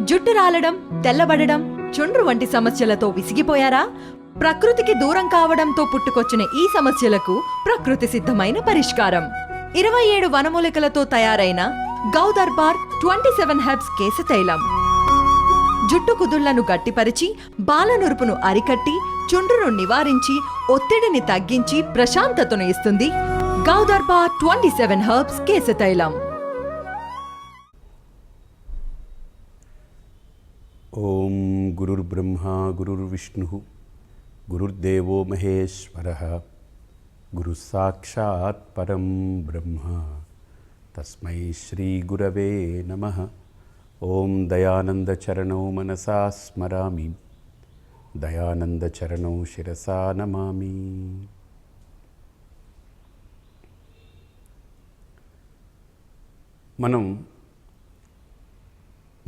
జుట్టు రాలడం, తెల్లబడడం, చుండ్రు వంటి సమస్యలతో విసిగిపోయారా? ప్రకృతికి దూరం కావడంతో పుట్టుకొచ్చిన ఈ సమస్యలకు ప్రకృతి సిద్ధమైన పరిష్కారం 27 వనమూలికలతో తయారైన గౌదర్బార్ 27 హెర్బ్స్ కేశ తైలం. జుట్టు కుదుళ్లను గట్టిపరిచి, బాలనురుపును అరికట్టి, చుండ్రును నివారించి, ఒత్తిడిని తగ్గించి ప్రశాంతతను ఇస్తుంది గౌదర్బార్ 27 హెర్బ్స్ కేశ తైలం. ఓం గురుర్బ్రహ్మ గురుర్విష్ణు గురుర్దేవో మహేశ్వరః గురు సాక్షాత్ పరం బ్రహ్మ తస్మై శ్రీ గురవే నమః. ఓం దయానంద చరణౌ మనసా స్మరామి, దయానంద చరణౌ శిరసా నమామి. మనం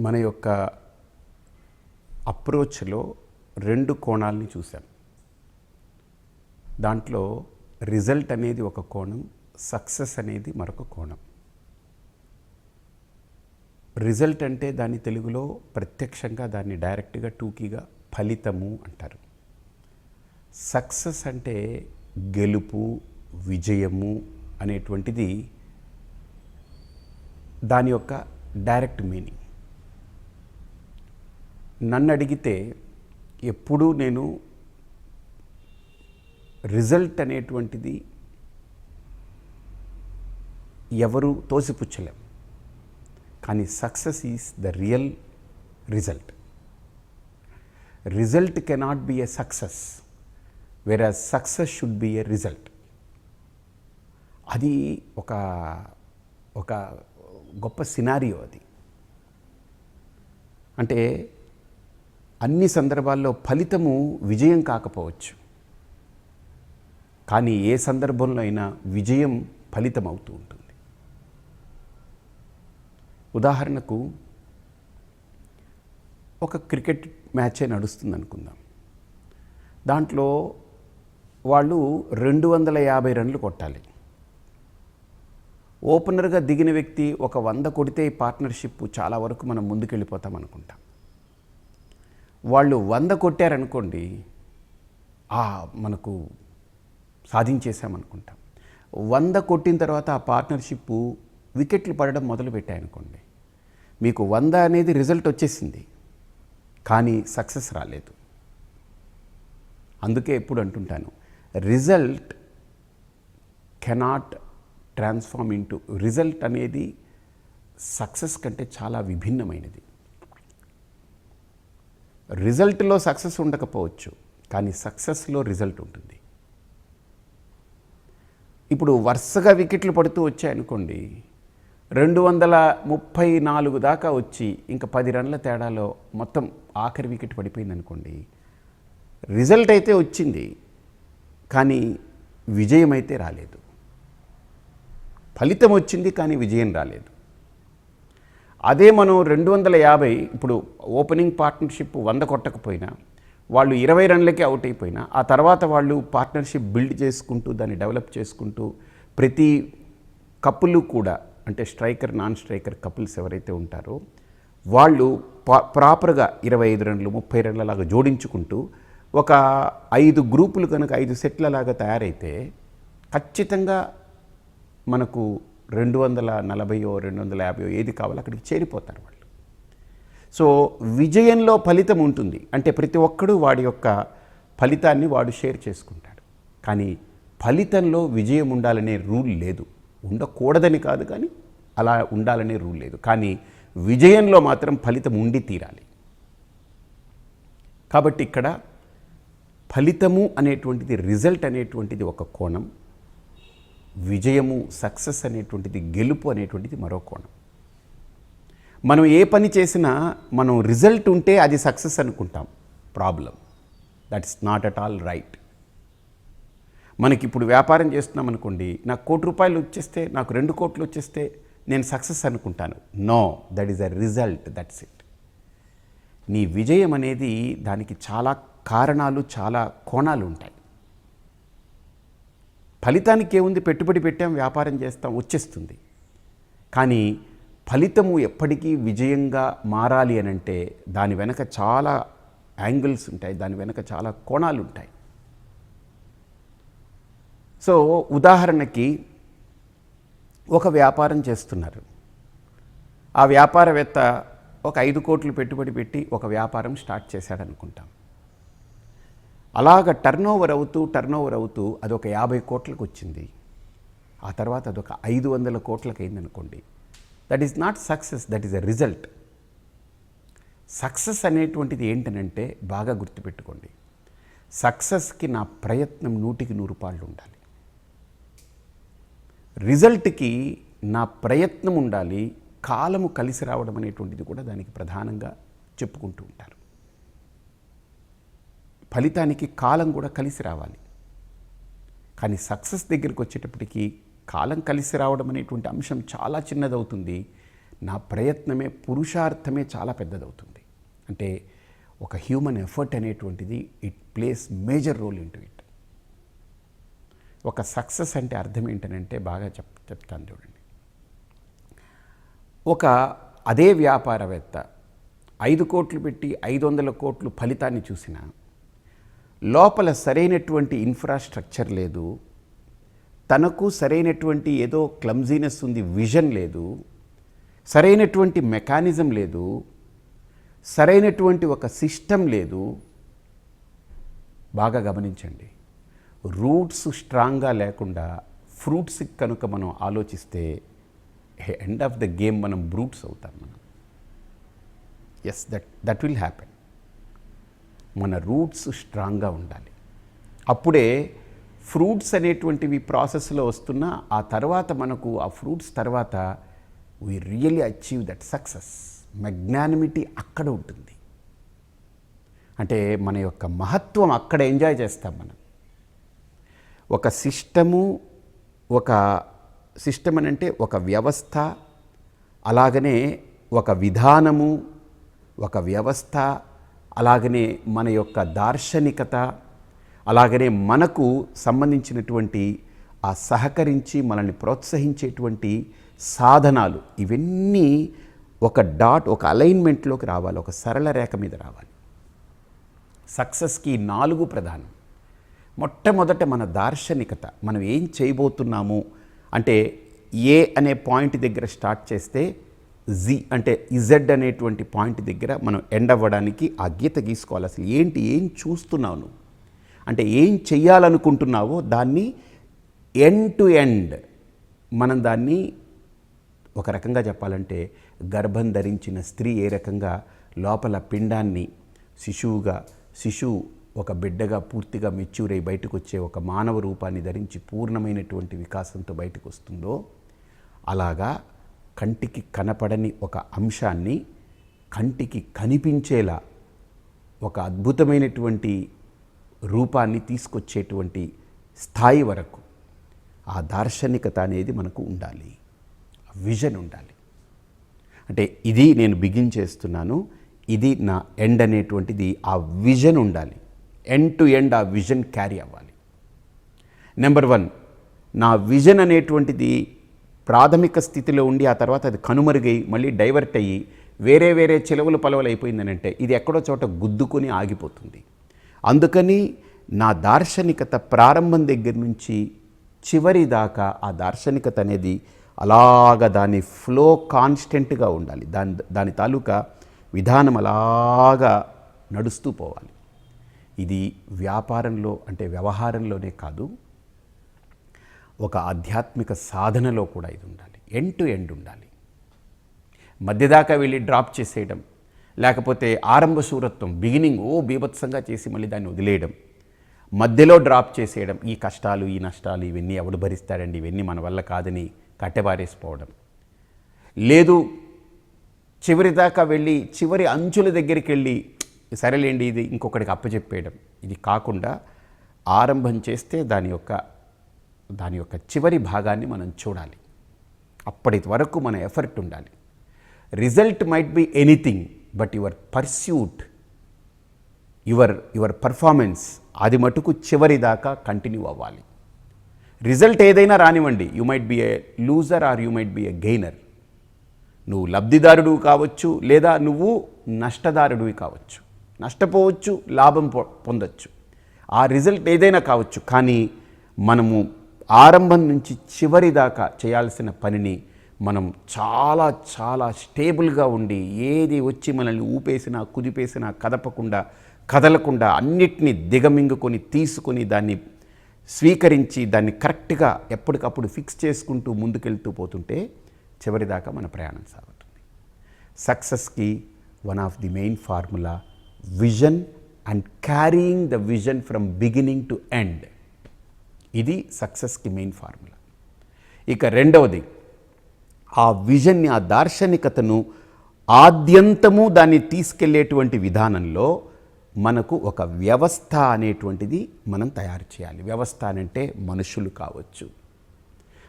మన యొక్క అప్రోచ్లో 2 కోణాలని చూసాం. దాంట్లో రిజల్ట్ అనేది ఒక కోణం, సక్సెస్ అనేది మరొక కోణం. రిజల్ట్ అంటే దాన్ని తెలుగులో ప్రత్యక్షంగా దాన్ని డైరెక్ట్గా టూకీగా ఫలితము అంటారు. సక్సెస్ అంటే గెలుపు, విజయము అనేటువంటిది దాని యొక్క డైరెక్ట్ మీనింగ్. నన్ను అడిగితే ఎప్పుడూ నేను రిజల్ట్ అనేటువంటిది ఎవరు తోసిపుచ్చలేం, కానీ success is the real result. Result cannot be a success, whereas success should be a result. అది ఒక గొప్ప సినారియో. అది అంటే అన్ని సందర్భాల్లో ఫలితము విజయం కాకపోవచ్చు, కానీ ఏ సందర్భంలో అయినా విజయం ఫలితం అవుతూ ఉంటుంది. ఉదాహరణకు ఒక క్రికెట్ మ్యాచే నడుస్తుంది అనుకుందాం. దాంట్లో వాళ్ళు 250 రన్లు కొట్టాలి. ఓపెనర్గా దిగిన వ్యక్తి ఒక 100 కొడితే ఈ పార్ట్నర్షిప్ చాలా వరకు మనం ముందుకెళ్ళిపోతాం అనుకుంటాం. వాళ్ళు 100 కొట్టారనుకోండి, మనకు సాధించేసామనుకుంటాం. 100 కొట్టిన తర్వాత ఆ పార్ట్నర్షిప్ వికెట్లు పడడం మొదలుపెట్టాయనుకోండి, మీకు 100 అనేది రిజల్ట్ వచ్చేసింది, కానీ సక్సెస్ రాలేదు. అందుకే ఎప్పుడు అంటుంటాను, result cannot transform into, result అనేది సక్సెస్ కంటే చాలా విభిన్నమైనది. రిజల్ట్లో సక్సెస్ ఉండకపోవచ్చు, కానీ సక్సెస్లో రిజల్ట్ ఉంటుంది. ఇప్పుడు వరుసగా వికెట్లు పడుతూ వచ్చాయనుకోండి, 234 దాకా వచ్చి ఇంకా 10 రన్ల తేడాలో మొత్తం ఆఖరి వికెట్ పడిపోయింది అనుకోండి, రిజల్ట్ అయితే వచ్చింది, కానీ విజయం అయితే రాలేదు. ఫలితం వచ్చింది, కానీ విజయం రాలేదు. అదే మనం 250, ఇప్పుడు ఓపెనింగ్ పార్ట్నర్షిప్ 100 కొట్టకపోయినా, వాళ్ళు 20 రన్లకే అవుట్ అయిపోయినా, ఆ తర్వాత వాళ్ళు పార్ట్నర్షిప్ బిల్డ్ చేసుకుంటూ దాన్ని డెవలప్ చేసుకుంటూ ప్రతి కపుల్ కూడా, అంటే స్ట్రైకర్ నాన్ స్ట్రైకర్ కపుల్స్ ఎవరైతే ఉంటారో వాళ్ళు ప్రాపర్గా 25 రన్లు 30 రన్ల లాగా జోడించుకుంటూ ఒక 5 గ్రూపులు కనుక 5 సెట్ల లాగా తయారైతే ఖచ్చితంగా మనకు 240 250 ఏది కావాలో అక్కడికి చేరిపోతారు వాళ్ళు. సో విజయంలో ఫలితం ఉంటుంది, అంటే ప్రతి ఒక్కడు వాడి యొక్క ఫలితాన్ని వాడు షేర్ చేసుకుంటాడు. కానీ ఫలితంలో విజయం ఉండాలనే రూల్ లేదు. ఉండకూడదని కాదు, కానీ అలా ఉండాలనే రూల్ లేదు. కానీ విజయంలో మాత్రం ఫలితం ఉండి తీరాలి. కాబట్టి ఇక్కడ ఫలితము అనేటువంటిది, రిజల్ట్ అనేటువంటిది ఒక కోణం, విజయము సక్సెస్ అనేటువంటిది, గెలుపు అనేటువంటిది మరో కోణం. మనం ఏ పని చేసినా మనం రిజల్ట్ ఉంటే అది సక్సెస్ అనుకుంటాం. Problem, that's not at all right. మనకి ఇప్పుడు వ్యాపారం చేస్తున్నాం అనుకోండి, నాకు ₹1 వచ్చేస్తే, నాకు 2 కోట్లు వచ్చేస్తే నేను సక్సెస్ అనుకుంటాను. No, that is a result, that's it. నీ విజయం అనేది దానికి చాలా కారణాలు, చాలా కోణాలు ఉంటాయి. ఫలితానికి ఏముంది, పెట్టుబడి పెట్టాం, వ్యాపారం చేస్తాం, వచ్చేస్తుంది. కానీ ఫలితము ఎప్పటికీ విజయంగా మారాలి అని అంటే దాని వెనక చాలా యాంగిల్స్ ఉంటాయి, దాని వెనక చాలా కోణాలు ఉంటాయి. సో ఉదాహరణకి ఒక వ్యాపారం చేస్తున్నారు. ఆ వ్యాపారవేత్త ఒక 5 కోట్లు పెట్టుబడి పెట్టి ఒక వ్యాపారం స్టార్ట్ చేశాడు అనుకుంటాం. అలాగ టర్న్ ఓవర్ అవుతూ అదొక 50 కోట్లకు వచ్చింది. ఆ తర్వాత అదొక 500 కోట్లకు అయిందనుకోండి. That is not success, that is a result. Success అనేటువంటిది ఏంటనంటే బాగా గుర్తుపెట్టుకోండి, సక్సెస్కి నా ప్రయత్నం 100కి 100 రూపాయలు ఉండాలి. రిజల్ట్కి నా ప్రయత్నం ఉండాలి, కాలము కలిసి రావడం అనేటువంటిది కూడా దానికి ప్రధానంగా చెప్పుకుంటూ ఉంటారు. ఫలితానికి కాలం కూడా కలిసి రావాలి. కానీ సక్సెస్ దగ్గరికి వచ్చేటప్పటికి కాలం కలిసి రావడం అనేటువంటి అంశం చాలా చిన్నదవుతుంది. నా ప్రయత్నమే, పురుషార్థమే చాలా పెద్దదవుతుంది. అంటే ఒక హ్యూమన్ ఎఫర్ట్ అనేటువంటిది it plays major role into it. ఒక సక్సెస్ అంటే అర్థం ఏంటనంటే బాగా చెప్తాను చూడండి. ఒక అదే వ్యాపారవేత్త 5 కోట్లు పెట్టి 500 కోట్లు ఫలితాన్ని చూసిన లోపల సరైనటువంటి ఇన్ఫ్రాస్ట్రక్చర్ లేదు, తనకు సరైనటువంటి ఏదో క్లమ్జీనెస్ ఉంది, విజన్ లేదు, సరైనటువంటి మెకానిజం లేదు, సరైనటువంటి ఒక సిస్టమ్ లేదు. బాగా గమనించండి, రూట్స్ స్ట్రాంగ్గా లేకుండా ఫ్రూట్స్ కనుక మనం ఆలోచిస్తే ఎండ్ ఆఫ్ ద గేమ్ మనం బ్రూట్స్ అవుతాం. మనం ఎస్, దట్ విల్ హ్యాపెన్. మన రూట్స్ స్ట్రాంగ్గా ఉండాలి. అప్పుడే ఫ్రూట్స్ అనేటువంటివి ప్రాసెస్లో వస్తున్నా ఆ తర్వాత మనకు ఆ ఫ్రూట్స్ తర్వాత we really achieve that success. Magnanimity అక్కడ ఉంటుంది. అంటే మన యొక్క మహత్వం అక్కడ ఎంజాయ్ చేస్తాం మనం. ఒక సిస్టమ్ అని అంటే ఒక వ్యవస్థ, అలాగనే ఒక విధానము, ఒక వ్యవస్థ, అలాగనే మన యొక్క దార్శనికత, అలాగనే మనకు సంబంధించినటువంటి ఆ సహకరించి మనల్ని ప్రోత్సహించేటువంటి సాధనాలు, ఇవన్నీ ఒక అలైన్మెంట్లోకి రావాలి, ఒక సరళ రేఖ మీద రావాలి. సక్సెస్కి 4 ప్రధానం. మొట్టమొదట మన దార్శనికత, మనం ఏం చేయబోతున్నాము అంటే ఏ అనే పాయింట్ దగ్గర స్టార్ట్ చేస్తే జి అంటే ఇజెడ్ అనేటువంటి పాయింట్ దగ్గర మనం ఎండ్ అవ్వడానికి ఆ గీత గీసుకోవాలి. అసలు ఏం చూస్తున్నావు నువ్వు అంటే ఏం చెయ్యాలనుకుంటున్నావో దాన్ని ఎండ్ టు ఎండ్ మనం దాన్ని ఒక రకంగా చెప్పాలంటే గర్భం ధరించిన స్త్రీ ఏ రకంగా లోపల పిండాన్ని శిశువు ఒక బిడ్డగా పూర్తిగా మెచ్యూర్ అయి బయటకు వచ్చే ఒక మానవ రూపాన్ని ధరించి పూర్ణమైనటువంటి వికాసంతో బయటకు వస్తుందో అలాగా కంటికి కనపడని ఒక అంశాన్ని కంటికి కనిపించేలా ఒక అద్భుతమైనటువంటి రూపాన్ని తీసుకొచ్చేటువంటి స్థాయి వరకు ఆ దార్శనికత అనేది మనకు ఉండాలి, విజన్ ఉండాలి. అంటే ఇది నేను బిగిన్ చేస్తున్నాను, ఇది నా ఎండ్ అనేటువంటిది ఆ విజన్ ఉండాలి. ఎండ్ టు ఎండ్ ఆ విజన్ క్యారీ అవ్వాలి. నెంబర్ 1, నా విజన్ అనేటువంటిది ప్రాథమిక స్థితిలో ఉండి ఆ తర్వాత అది కనుమరుగై మళ్ళీ డైవర్ట్ అయ్యి వేరే చిలవలు పలవలు అయిపోయిందని అంటే ఇది ఎక్కడో చోట గుద్దుకొని ఆగిపోతుంది. అందుకని నా దార్శనికత ప్రారంభం దగ్గర నుంచి చివరి దాకా ఆ దార్శనికత అనేది అలాగా దాని ఫ్లో కాన్స్టెంట్గా ఉండాలి. దాని తాలూకా విధానం అలాగా నడుస్తూ పోవాలి. ఇది వ్యాపారంలో అంటే వ్యవహారంలోనే కాదు, ఒక ఆధ్యాత్మిక సాధనలో కూడా ఇది ఉండాలి. ఎండ్ టు ఎండ్ ఉండాలి. మధ్యదాకా వెళ్ళి డ్రాప్ చేసేయడం, లేకపోతే ఆరంభ శూరత్వం బిగినింగ్ బీభత్సంగా చేసి మళ్ళీ దాన్ని వదిలేయడం, మధ్యలో డ్రాప్ చేసేయడం, ఈ కష్టాలు ఈ నష్టాలు ఇవన్నీ ఎవడు భరిస్తాడండి, ఇవన్నీ మన వల్ల కాదని కట్టెబారేసిపోవడం లేదు. చివరి దాకా వెళ్ళి చివరి అంచుల దగ్గరికి వెళ్ళి సరేలేండి ఇది ఇంకొకటికి అప్పచెప్పేయడం, ఇది కాకుండా ఆరంభం చేస్తే దాని యొక్క చివరి భాగాన్ని మనం చూడాలి. అప్పటి వరకు మన ఎఫర్ట్ ఉండాలి. Result might be anything, but your pursuit, your performance అది మటుకు చివరి దాకా కంటిన్యూ అవ్వాలి. రిజల్ట్ ఏదైనా రానివ్వండి, you might be a loser or you might be a gainer, నువ్వు లబ్ధిదారుడు కావచ్చు, లేదా నువ్వు నష్టదారుడివి కావచ్చు. నష్టపోవచ్చు, లాభం పొందొచ్చు. ఆ రిజల్ట్ ఏదైనా కావచ్చు. కానీ మనము ఆరంభం నుంచి చివరి దాకా చేయాల్సిన పనిని మనం చాలా చాలా స్టేబుల్గా ఉండి, ఏది వచ్చి మనల్ని ఊపేసినా కుదిపేసినా కదలకుండా అన్నిటినీ దిగమింగుకొని తీసుకొని దాన్ని స్వీకరించి దాన్ని కరెక్ట్గా ఎప్పటికప్పుడు ఫిక్స్ చేసుకుంటూ ముందుకెళ్తూ పోతుంటే చివరిదాకా మన ప్రయాణం సాగుతుంది. సక్సెస్కి one of the main formula vision and carrying the vision from beginning to end. ఇది సక్సెస్కి మెయిన్ ఫార్ములా. ఇక రెండవది, ఆ విజన్ని, ఆ దార్శనికతను ఆద్యంతము దాన్ని తీసుకెళ్లేటువంటి విధానంలో మనకు ఒక వ్యవస్థ అనేటువంటిది మనం తయారు చేయాలి. వ్యవస్థ అనంటే మనుషులు కావచ్చు,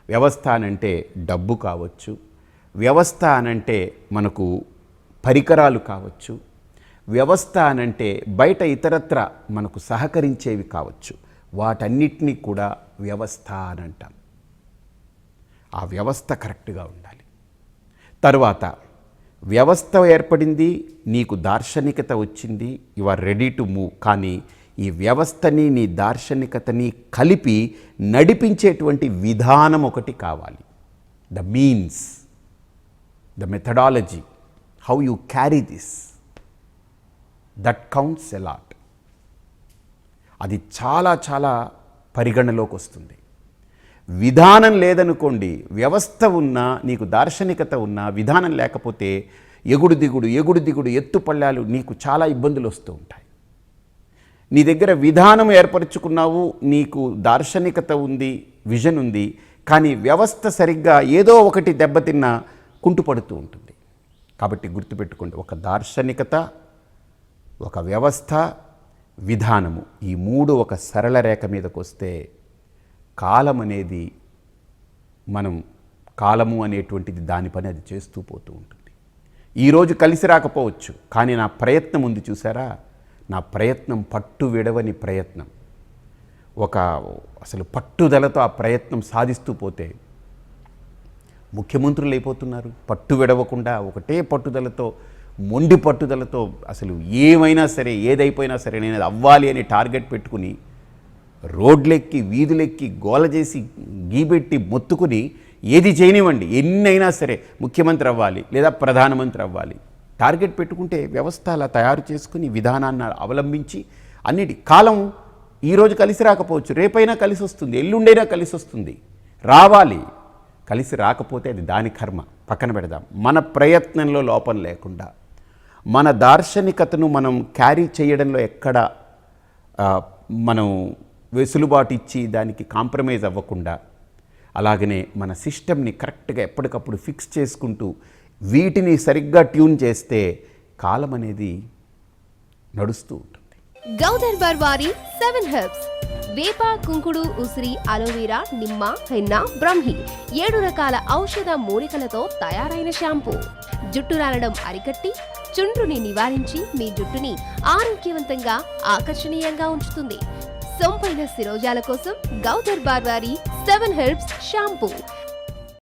వ్యవస్థ అనంటే డబ్బు కావచ్చు, వ్యవస్థ అనంటే మనకు పరికరాలు కావచ్చు, వ్యవస్థ అనంటే బయట ఇతరత్ర మనకు సహకరించేవి కావచ్చు. వాటన్నిటినీ కూడా వ్యవస్థ అని అంటాం. ఆ వ్యవస్థ కరెక్ట్గా ఉండాలి. తరువాత వ్యవస్థ ఏర్పడింది, నీకు దార్శనికత వచ్చింది, you are ready to move. కానీ ఈ వ్యవస్థని, నీ దార్శనికతని కలిపి నడిపించేటువంటి విధానం ఒకటి కావాలి. The means, the methodology, how you carry this, that counts a lot. అది చాలా చాలా పరిగణలోకి వస్తుంది. విధానం లేదనుకోండి, వ్యవస్థ ఉన్నా, నీకు దార్శనికత ఉన్నా, విధానం లేకపోతే ఎగుడు దిగుడు ఎత్తుపళ్ళాలు, నీకు చాలా ఇబ్బందులు వస్తూ ఉంటాయి. నీ దగ్గర విధానం ఏర్పరచుకున్నావు, నీకు దార్శనికత ఉంది, విజన్ ఉంది, కానీ వ్యవస్థ సరిగ్గా ఏదో ఒకటి దెబ్బతిన్నా కుంటుపడుతూ ఉంటుంది. కాబట్టి గుర్తుపెట్టుకోండి, ఒక దార్శనికత, ఒక వ్యవస్థ, విధానము, ఈ మూడు ఒక సరళ రేఖ మీదకి వస్తే కాలం అనేది, మనం కాలము అనేటువంటిది దాని పని అది చేస్తూ పోతూ ఉంటుంది. ఈరోజు కలిసి రాకపోవచ్చు, కానీ నా ప్రయత్నం ఉంది చూసారా, నా ప్రయత్నం పట్టు విడవని ప్రయత్నం, అసలు పట్టుదలతో ఆ ప్రయత్నం సాధిస్తూ పోతే ముఖ్యమంత్రులు అయిపోతున్నారు. పట్టు విడవకుండా ఒకటే పట్టుదలతో, మొండి పట్టుదలతో, అసలు ఏమైనా సరే, ఏదైపోయినా సరే నేను అది అవ్వాలి అని టార్గెట్ పెట్టుకుని రోడ్లెక్కి, వీధులెక్కి, గోల చేసి, గీబెట్టి, మొత్తుకుని ఏది చేయనివ్వండి, ఎన్నైనా సరే ముఖ్యమంత్రి అవ్వాలి లేదా ప్రధానమంత్రి అవ్వాలి టార్గెట్ పెట్టుకుంటే వ్యవస్థ అలా తయారు చేసుకుని విధానాన్ని అవలంబించి అన్నిటి, కాలం ఈరోజు కలిసి రాకపోవచ్చు, రేపైనా కలిసి వస్తుంది, ఎల్లుండైనా కలిసి వస్తుంది, రావాలి. కలిసి రాకపోతే అది దాని కర్మ, పక్కన పెడదాం. మన ప్రయత్నంలో లోపం లేకుండా, మన దార్శనికతను మనం క్యారీ చేయడంలో ఎక్కడ మనం వెసులుబాటు ఇచ్చి దానికి కాంప్రమైజ్ అవ్వకుండా, అలాగనే మన సిస్టమ్ని కరెక్ట్గా ఎప్పటికప్పుడు ఫిక్స్ చేసుకుంటూ వీటిని సరిగ్గా ట్యూన్ చేస్తే కాలం అనేది నడుస్తూ ఉంటుంది. గౌదర్బార్ వారి 7 హెర్బ్స్, వేప, కుంకుడు, ఉసిరి, అలోవెరా, నిమ్మ, హెన్నా, బ్రహ్మి, 7 రకాల ఔషధ మూలికలతో తయారైన షాంపూ జుట్టు రాలడం అరికట్టి చుండ్రుని నివారించి మీ జుట్టుని ఆరోగ్యవంతంగా, ఆకర్షణీయంగా ఉంచుతుంది. సొంపైన శిరోజాల కోసం గౌదర్బార్ వారి 7 హెర్బ్స్ షాంపూ